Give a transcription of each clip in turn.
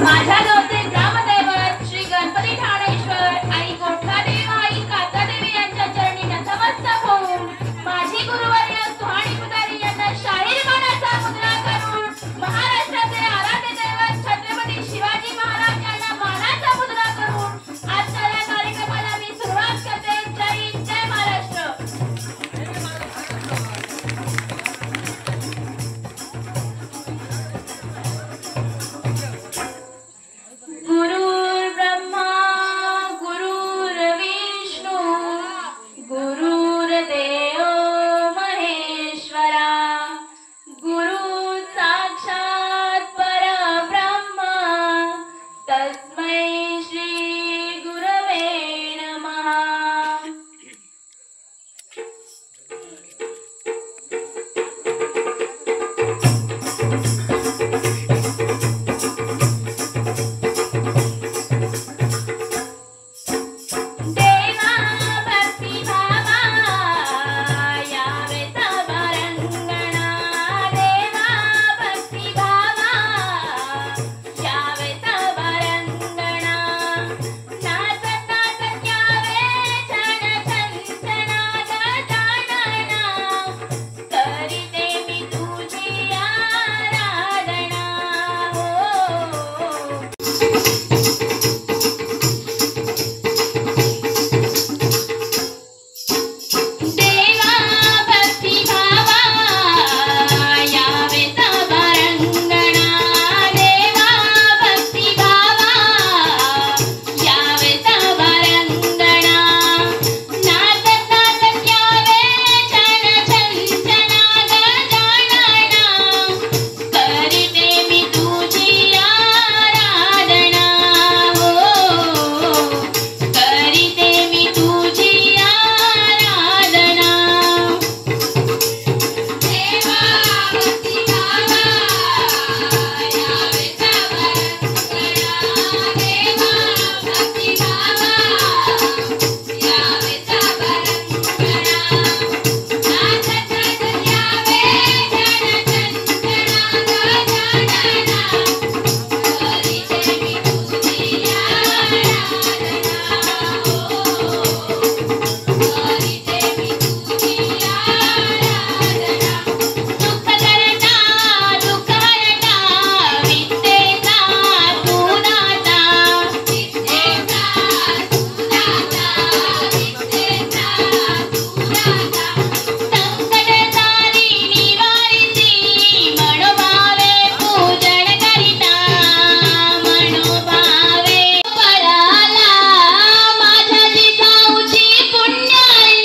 माझ्या गावचे ग्रामदैवत श्री गणपती ठाणेश्वर आई गोठलादेवी आई कातादेवी यांच्या चरणी नतमस्तक होऊन माझी गुरुवर्य सुहाणी पुजारी यांना शाहीर मानाचा मुद्रा करून महाराष्ट्राचे आराध्य दैवत छत्रपती शिवाजी महाराज यांना मानाचा मुद्रा करून आजच्या या कार्यक्रमाला मी सुरुवात करते. जय हिंद, जय महाराष्ट्र. गुरुर्ब्रह्मा गुरुर्विष्णू गुरुर्देव महेश्वरा गुरु साक्षात परब्रह्म तस्मै श्री गुरवे नमः. देवा भक्ती भावा यावे तव रंगणा देवा भक्ती भावा यावे तव रंगणा नाचत नाचत यावे छान छंचनात जाणणा करीते मी तुझी आराधना हो. देवा भक्ती भावा यावे तव रंगणा देवा भक्ती भावा यावे तव रंगणा नाचत नाचत यावे छान छंचनात जाणणा करीते मी तुझी आराधना हो करीते मी तुझी आराधना. देवा भक्ती भावा यावे तव रंगणा देवा भक्ती भावा यावे तव रंगणा नाचत नाचत यावे छान छंचनात जाणणा करीते मी तुझी आराधना हो करीते मी तुझी आराधना. दुःख करता दुःख हरता विद्येचा तू दाता विद्येचा तू दाता विद्येचा तू दाता संकट सारी निवारिती मनोभावे पूजन करिता मनोभावे पराला माझ्या जिजाऊची पुण्याई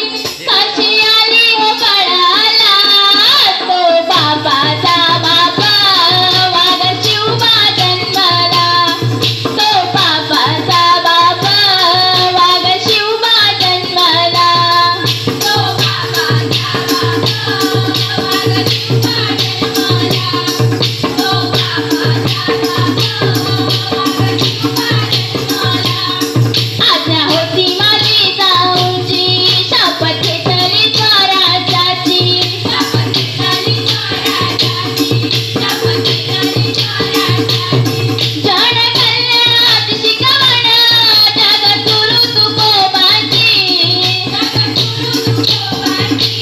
कशी आली हो कळाला तो बापाचा बापा वाघ शिवबा जन्मला तो बापाचा बापा वाघ शिवबा जन्मला तो बापाचा बापा वाघ शिवबा जन्मला तो बापाचा बापा वाघ शिवबा जन्मला. आज्ञा होती माझी जाऊची शपथ घेतली स्वराज्याची शपथ घेतली स्वराज्याची शपथ घेतली स्वराज्याची जन कल्याणात शिकवण जग तुरु तुकोबाची जग तुरु तुकोबाची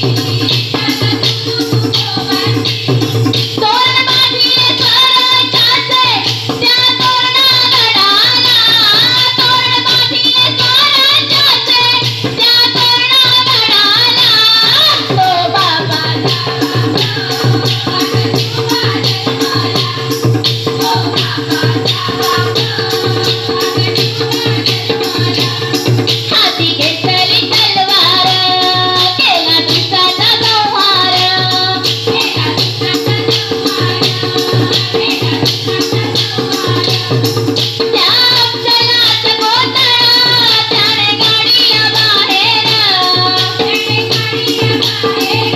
जग तुरु तुकोबाची तोरण बांधिले स्वराज्याचे त्या तोरणागडाला तोरण बांधिले स्वराज्याचे त्या तोरणागडाला तो बापाचा बापा वाघ शिवबा जन्मला तो बापाचा बापा वाघ शिवबा जन्मला. हाती घेतली तलवार केला तुझा संहार केला तुझा संहार केला तुझा संहार त्या अफजलात गोंधळ त्याने गाडीया बाहेर त्याने गाडीया बाहेर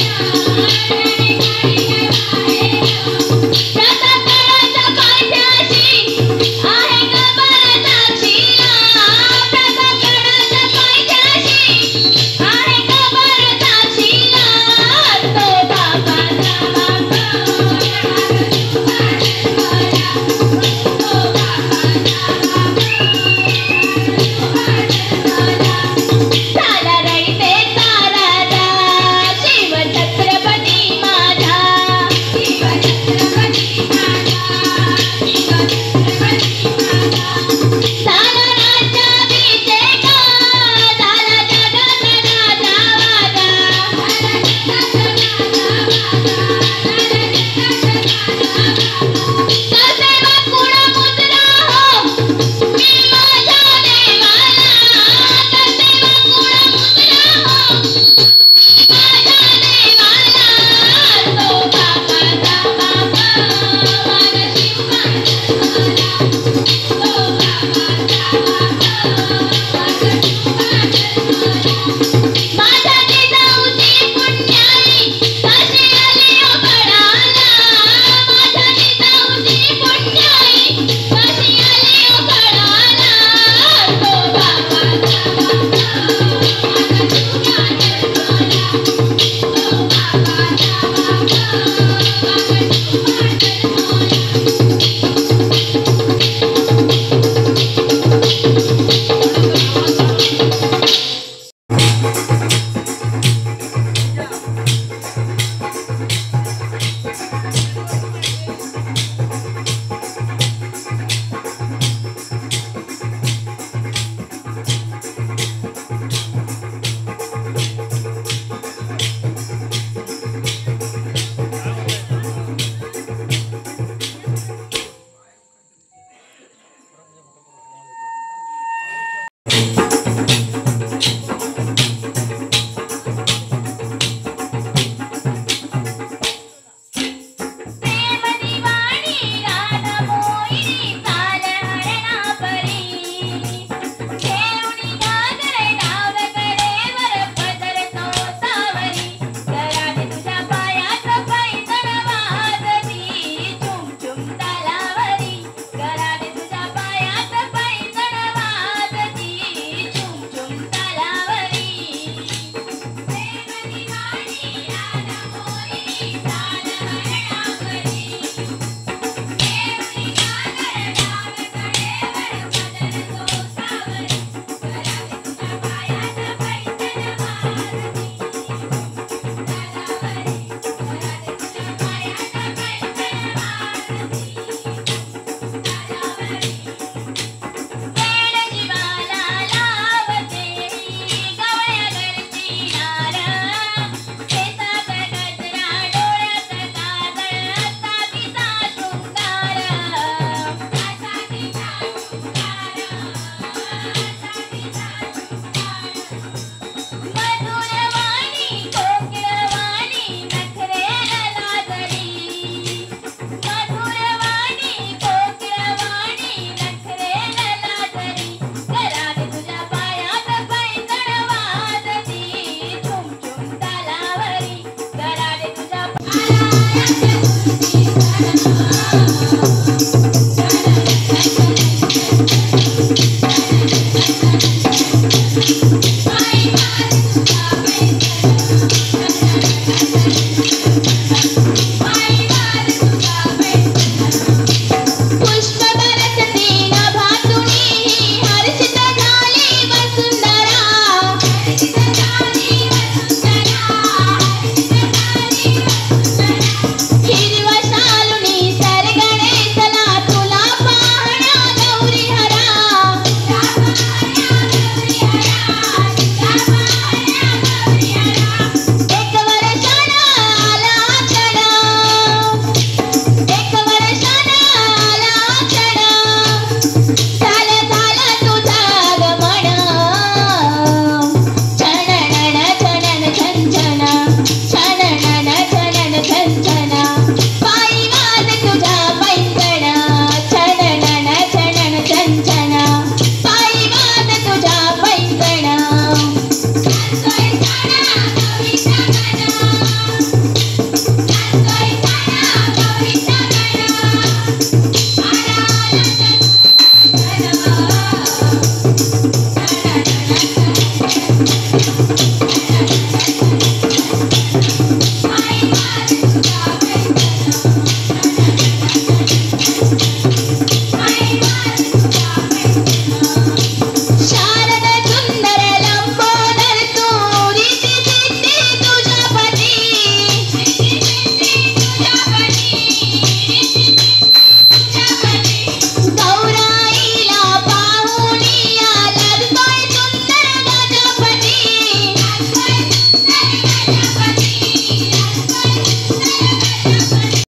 त्याने गाडीया बाहेर प्रतापगडाच्या पायथ्याशी